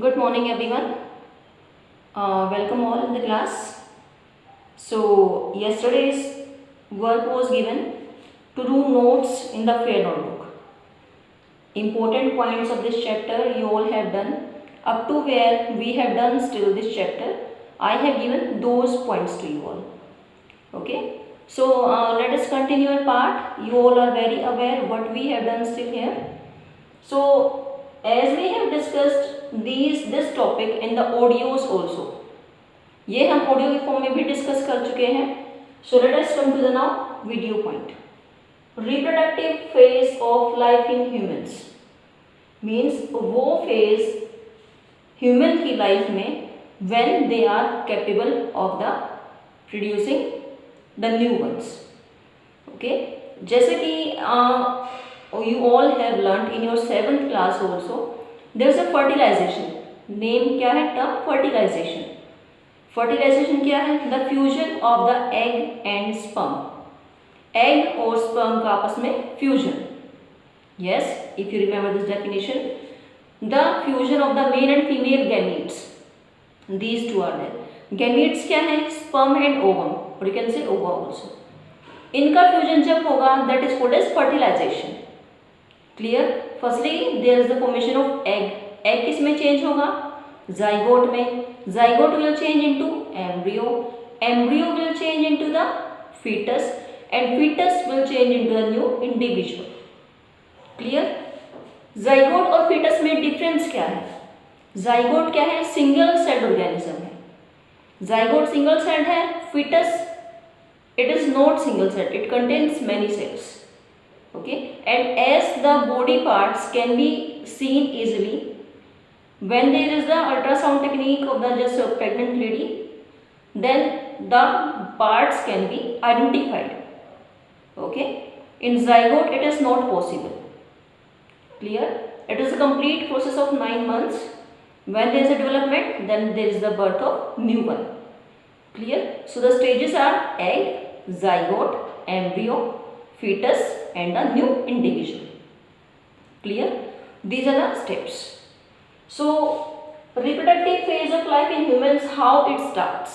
Good morning, everyone. Welcome all in the class. So, yesterday's work was given to do notes in the fair notebook. Important points of this chapter you all have done. Up to where we have done still this chapter, I have given those points to you all. Okay. So, let us continue our part. You all are very aware what we have done still here. So, as we have discussed this topic in the audios also, ये हम audio के form में भी discuss कर चुके हैं. So let us come to the now video point. Reproductive phase of life in humans means वो phase human की लाइफ में when they are capable of the producing the new ones. Okay, जैसे कि you all have learnt in your 7th class also, there is a fertilization. Name क्या है? Term fertilization. Fertilization क्या है? The fusion of the egg and sperm. Egg और sperm का आपस में fusion. Yes, if you remember this definition, the fusion of the male and female gametes. These two are there. Gametes क्या है? Sperm and ovum, or you can say ova also. इनका fusion जब होगा, that is called as fertilization. Clear. Firstly there is the formation of egg. Egg किस में change होगा? Zygote में. Zygote will change into embryo. Embryo will change into the foetus and foetus will change into the new individual. Clear. Zygote और foetus में difference क्या है? Zygote क्या है? सिंगल सेल ऑर्गेनिज्म है. जाइगोट सिंगल सेल है. Foetus it is not single cell, it contains many cells. Okay, and as the body parts can be seen easily when there is the ultrasound technique of the just pregnant lady, then the parts can be identified. Okay, in zygote it is not possible. Clear. It is a complete process of 9 months. When there is a development, then there is the birth of new one. Clear. So the stages are egg, zygote, embryo, fetus and the new individual. Clear. These are the steps. So reproductive phase of life in humans, how it starts?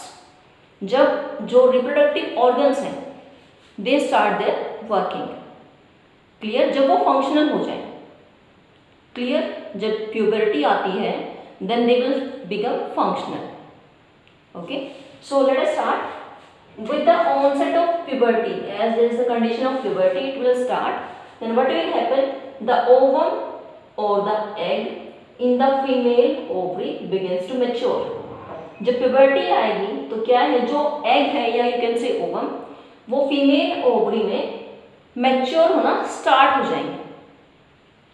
जब जो reproductive organs हैं they start their working. Clear. जब वो functional हो जाए. Clear. जब puberty आती है then they will become functional. Okay. So let us start. With the onset of puberty, as there is the condition of puberty, it will start. Then what will happen? The ovum or the egg in the female ovary begins to mature. जब puberty आएगी तो क्या है, जो egg है या you can say ovum, वो female ovary में mature होना start हो जाएंगे.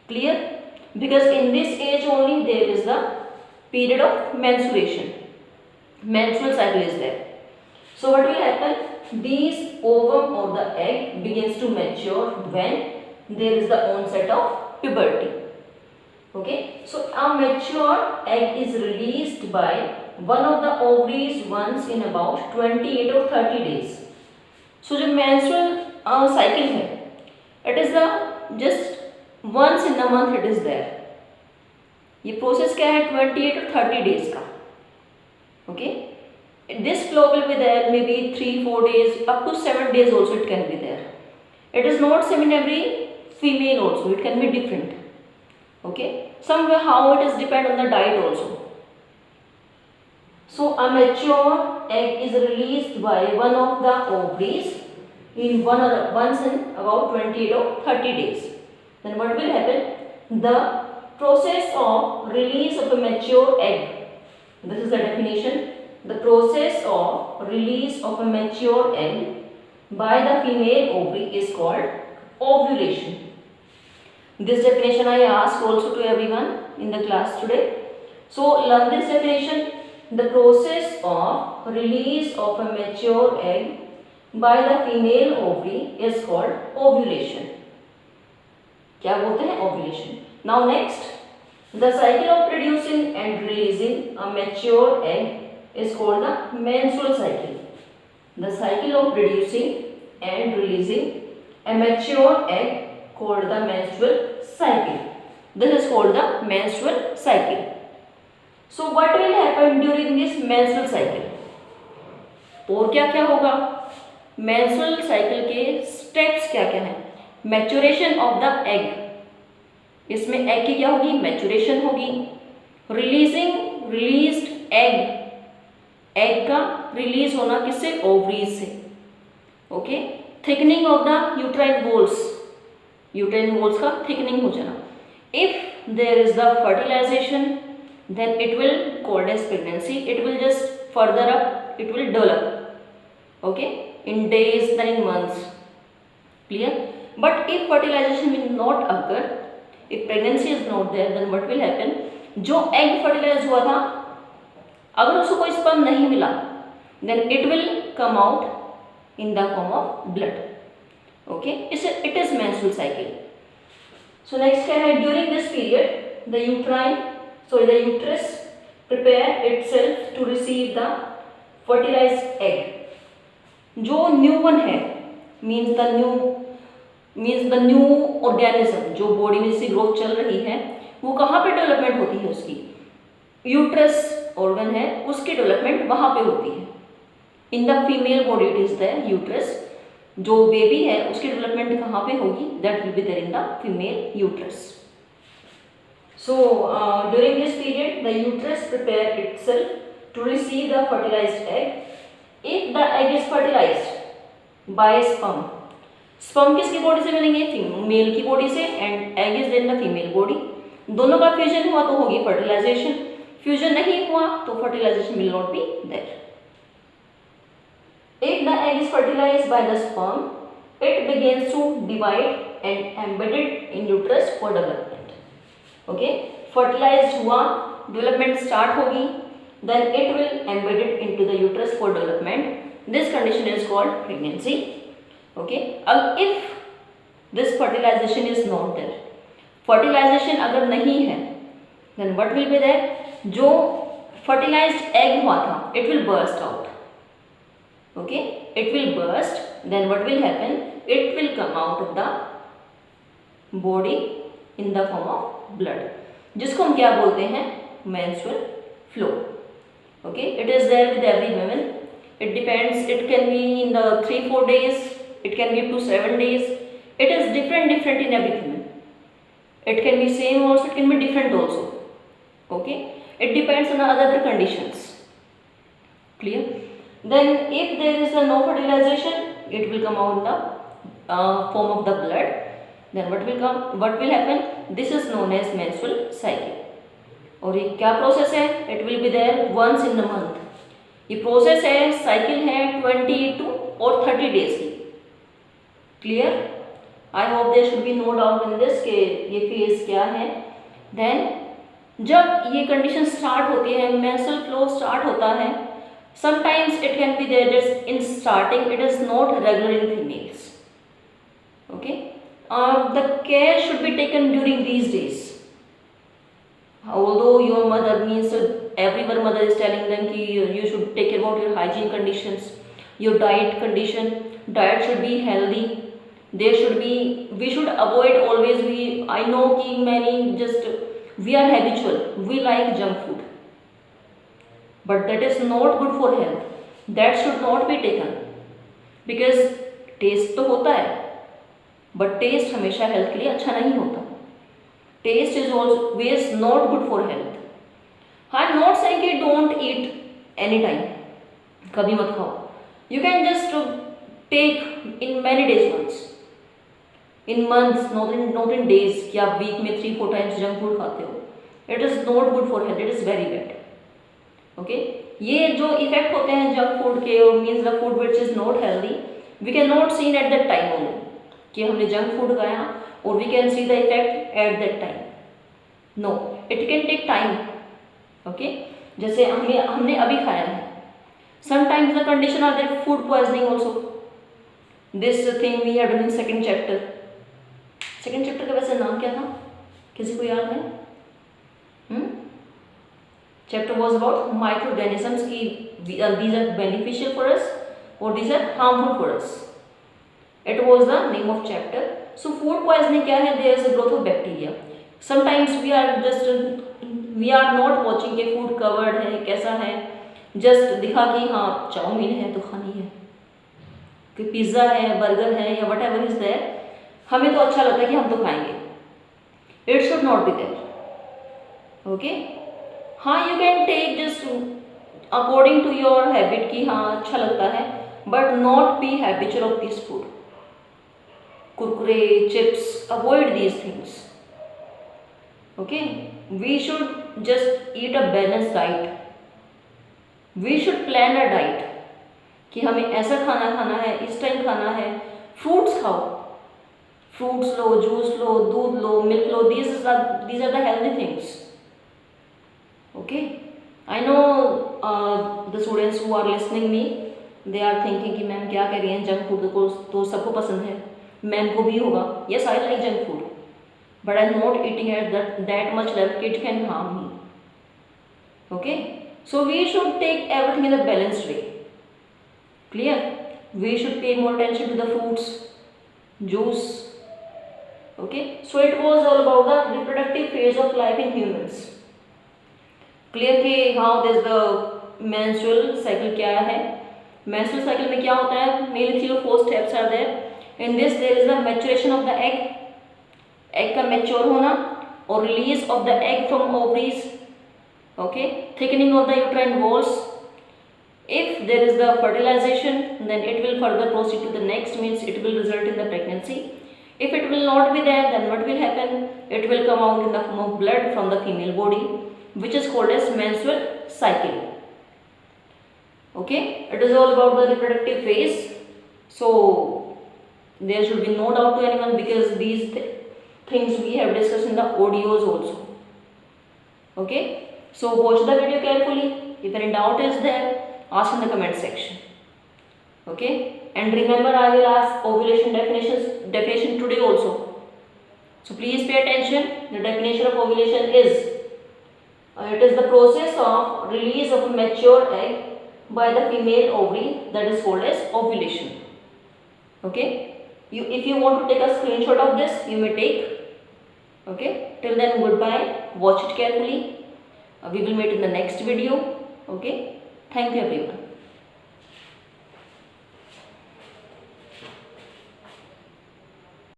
Clear? Because in this age only there is the period of menstruation. Menstrual cycle is there. So what will happen? These ovum or the egg begins to mature when there is the onset of puberty. Okay. So a mature egg is released by one of the ovaries once in about 28 or 30 days. So जो menstrual cycle है, it is the just once in a month it is there. ये process क्या है? 28 or 30 days का. Okay. This flow will be there maybe 3-4 days, up to 7 days also it can be there. It is not same in every female also, it can be different. Okay, somehow it is depend on the diet also. So a mature egg is released by one of the ovaries in once in about 28 or 30 days. Then what will happen? The process of release of a mature egg, this is the definition. The process of release of a mature egg by the female ovary is called ovulation. This definition I asked also to everyone in the class today. So learn this definition. The process of release of a mature egg by the female ovary is called ovulation. क्या बोलते हैं? Ovulation. Now next, the cycle of producing and releasing a mature egg is called the menstrual cycle. The cycle of producing and releasing a mature egg called the menstrual cycle. This is called the menstrual cycle. So what will happen during this menstrual cycle, और क्या क्या होगा, menstrual cycle के steps क्या क्या हैं। Maturation of the egg, इसमें egg की क्या होगी, मैच्योरेशन होगी। रिलीज्ड एग, एग का रिलीज होना किससे, ओवरीज से। Okay, thickening of the uterine walls, uterine walls का थिकनिंग हो जाना। If there is the fertilization then it will called as pregnancy, it will just further up, it will develop, okay, in days then in months, clear. But if fertilization will not occur, if pregnancy is not there, then what will happen, जो egg fertilize हुआ था अगर उसको कोई sperm नहीं मिला, then it will come out in the form of blood, okay, it is menstrual cycle. So next क्या है, during this period the uterus prepare itself to receive the fertilized egg. जो न्यू वन है means the new organism, जो body में से growth चल रही है, वो कहाँ पे डेवलपमेंट होती है, उसकी यूट्रस ऑर्गन है उसकी डेवलपमेंट वहाँ पे होती है। In the female body it is the uterus, जो बेबी है उसकी डेवलपमेंट कहाँ पे होगी, that will be there in the female uterus. So during this period the uterus prepare itself to receive the fertilized egg. If the egg is fertilized by sperm, sperm किसकी body से मिलेंगे, mail की body से, and egg is in the female body. दोनों का fusion हुआ तो होगी फर्टिलाइजेशन, फ्यूजन नहीं हुआ तो fertilization will not be there. If the egg is fertilized by the sperm, it begins to divide and embedded in uterus for development. Okay, fertilized हुआ, development start होगी, then it will embedded into the uterus for development. This condition is called pregnancy. Okay, अब if this fertilization is not there, fertilization अगर नहीं है, then what will be there, जो fertilized egg हुआ था it will burst out. Okay, it will burst, then what will happen, it will come out of the body in the form of blood, जिसको हम क्या बोलते हैं, menstrual flow. Okay, it is there with every woman, it depends, it can be in the 3-4 days, it can be up to 7 days, it is different in every woman, it can be same also, it can be different also. Okay, it depends on other conditions, clear. Then if there is a no fertilization, it will come out in the form of the blood, then what will happen, this is known as menstrual cycle. और ये क्या process है, it will be there once in the month. ये process है, cycle है 22 और 30 days की, clear. I hope there should be no doubt in this कि ये फेज क्या है। देन जब ये कंडीशन स्टार्ट होती है, मेंस्ट्रुअल फ्लो स्टार्ट होता है, sometimes it can be there just in starting, it is not regular in females. Okay, the care should be taken during these days. Although your mother means every mother is telling them कि you should take care about your hygiene conditions, your diet condition. Diet should be healthy. There should be, we should avoid always, I know कि many just we are habitual, we like junk food, but that is not good for health. That should not be taken because taste तो होता है, but test हमेशा health के लिए अच्छा नहीं होता। Taste is always not good for health. I am not saying कि डोंट ईट एनी टाइम, कभी मत खाओ, you can just take in many days once, in months, not in days, कि आप वीक में 3-4 टाइम्स जंक फूड खाते हो, it is not good for health, it is very bad. Okay, ये जो इफेक्ट होते हैं जंक फूड के, means the food which is not healthy, we can not seen at that time only कि हमने junk food खाया और we can see the effect at that time, no, it can take time. Okay, जैसे हमने अभी खाया है, sometimes the condition are there food poisoning also, this thing we have done in second chapter. Second chapter का वैसे नाम क्या था, किसी को याद है? चैप्टर वॉज अबाउट माइक्रोऑर्गेनिजम्स की, these are beneficial for us or these are harmful for us. It was the name of chapter. So food poisoning क्या है? There is a growth of bacteria. Sometimes we are just we are not watching के food covered है कैसा है, just दिखा कि हाँ chowmein है तो खानी है, कि पिज़्ज़ा है, बर्गर है या वट एवर इज देयर, हमें तो अच्छा लगता है कि हम तो खाएंगे. It should not be there. Okay, हाँ you can take just according to your habit कि हाँ अच्छा लगता है, but not be habitual of this food. Kurkure, chips, avoid these things. Okay, we should just eat a balance diet. We should plan a diet कि हमें ऐसा खाना खाना है, इस टाइम खाना है. फ्रूट्स खाओ, फ्रूट्स लो, जूस लो, दूध लो, मिल्क लो. these are the healthy things. Okay, I know the students who are listening me, they are thinking कि मैम क्या कह रही हैं, जंक फूड को तो सबको पसंद है, मैम को भी होगा. yes, I like junk food, but I'm not eating at that much level it can harm me. Okay, so we should take everything in a balanced way. Clear? We should pay more attention to the fruits, juice. Okay, so it was all about the reproductive phase of life in humans. Clear कि how there's the menstrual cycle क्या है. menstrual cycle में क्या होता है, mainly 3 or 4 steps are there. in this there is the maturation of the egg, egg का mature होना और release of the egg from ovaries. Okay, thickening of the uterine walls. If there is the fertilization, then it will further proceed to the next, means it will result in the pregnancy. If it will not be there, then what will happen? It will come out in the form of blood from the female body, which is called as menstrual cycle. Okay, it is all about the reproductive phase. So there should be no doubt to anyone, because these things we have discussed in the audios also. Okay, so watch the video carefully. If any doubt is there, ask in the comment section. Okay, and remember I will ask ovulation definition today also, so please pay attention. The definition of ovulation is it is the process of release of a mature egg by the female ovary, that is called as ovulation. Okay, if you want to take a screenshot of this, you may take. Okay, till then goodbye, watch it carefully. We will meet in the next video. Okay, thank you everyone.